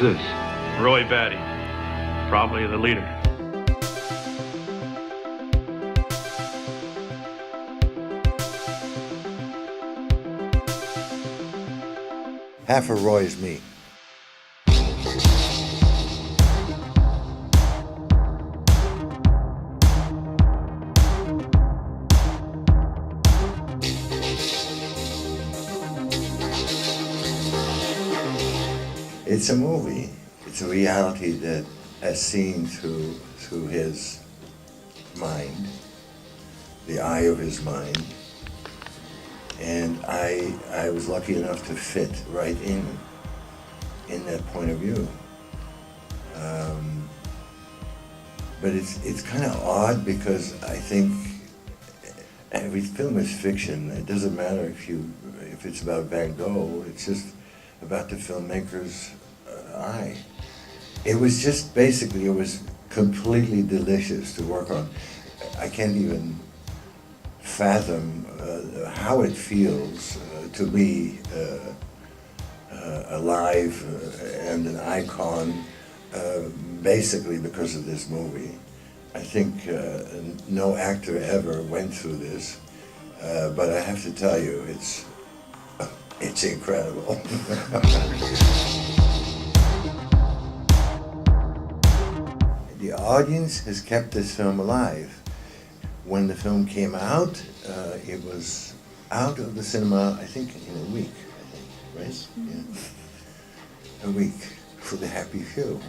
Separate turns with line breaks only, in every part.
this?
Roy Batty, probably the leader.
Half of Roy is me. It's a movie. It's a reality that has seen through his mind, the eye of his mind. And I was lucky enough to fit right in that point of view. But it's kind of odd because I think every film is fiction. It doesn't matter if it's about Van Gogh. It's just about the filmmaker's eye. It was just basically, it was completely delicious to work on. I can't even fathom how it feels to be alive and an icon basically because of this movie. I think no actor ever went through this, but I have to tell you, it's incredible. The audience has kept this film alive. When the film came out, it was out of the cinema, I think, in a week, right? Yeah. A week for the happy few.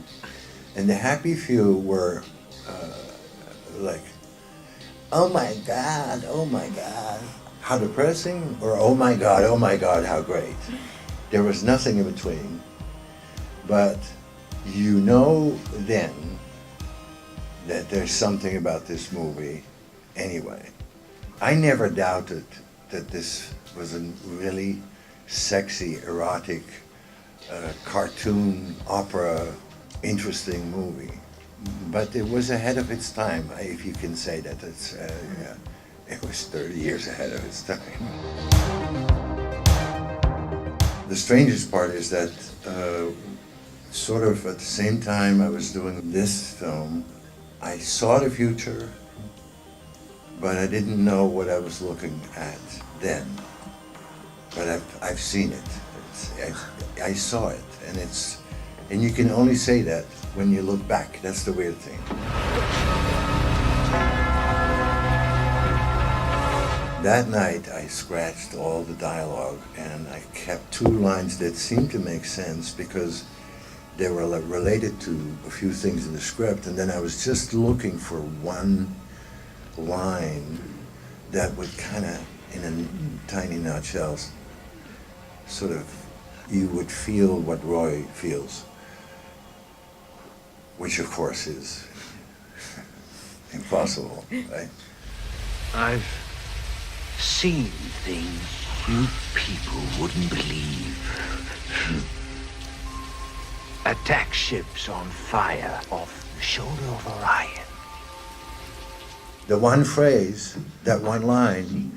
And the happy few were like, oh my God, how depressing, or oh my God, how great. There was nothing in between. But you know then that there's something about this movie anyway. I never doubted that this was a really sexy, erotic, cartoon, opera, interesting movie. But it was ahead of its time, if you can say that. Yeah, it was 30 years ahead of its time. The strangest part is that sort of at the same time I was doing this film, I saw the future, but I didn't know what I was looking at then. But I've seen it. I saw it, and you can only say that when you look back. That's the weird thing. That night I scratched all the dialogue and I kept two lines that seemed to make sense because they were related to a few things in the script, and then I was just looking for one line that would kind of, in a tiny nutshell, sort of, you would feel what Roy feels, which of course is impossible, right?
I've seen things you people wouldn't believe. Attack ships on fire off the shoulder of Orion.
The one phrase, that one line,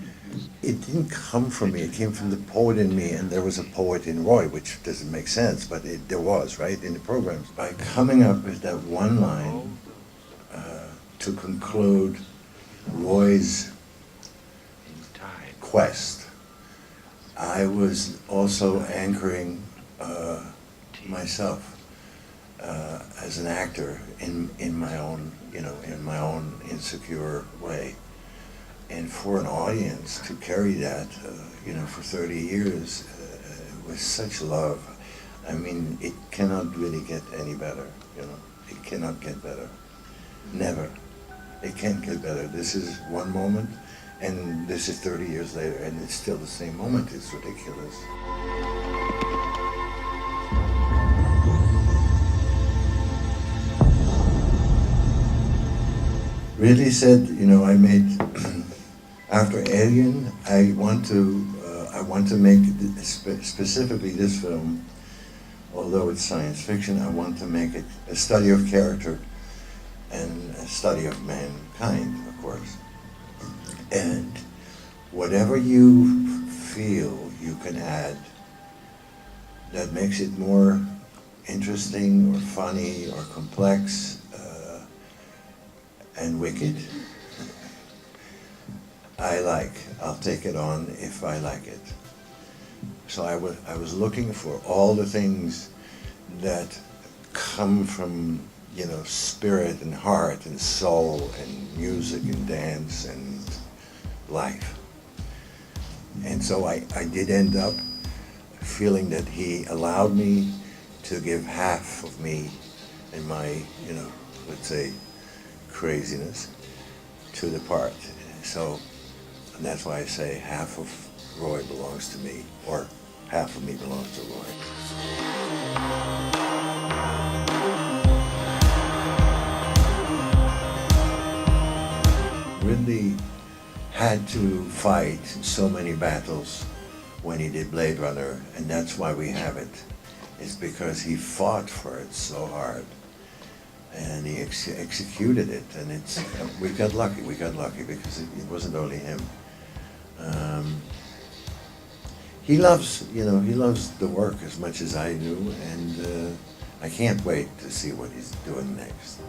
it didn't come from me. It came from the poet in me, and there was a poet in Roy, which doesn't make sense, but there was, right, in the programs. By coming up with that one line to conclude Roy's quest, I was also anchoring myself as an actor in my own, in my own insecure way. And for an audience to carry that, for 30 years with such love, I mean, it cannot really get any better, It cannot get better. Never. It can't get better. This is one moment, and this is 30 years later, and it's still the same moment. It's ridiculous. Really said, I made, after Alien, I want to make, specifically this film, although it's science fiction, I want to make it a study of character and a study of mankind, of course. And whatever you feel you can add that makes it more interesting or funny or complex and wicked, I'll take it on if I like it. So I was looking for all the things that come from, you know, spirit and heart and soul and music and dance and life. And so I did end up feeling that he allowed me to give half of me and my, you know, let's say, craziness to the part. So, and that's why I say half of Roy belongs to me, or half of me belongs to Roy. Ridley had to fight so many battles when he did Blade Runner, and that's why we have it. It's because he fought for it so hard, and he executed it, and we got lucky because it wasn't only him. He loves the work as much as I do, and I can't wait to see what he's doing next.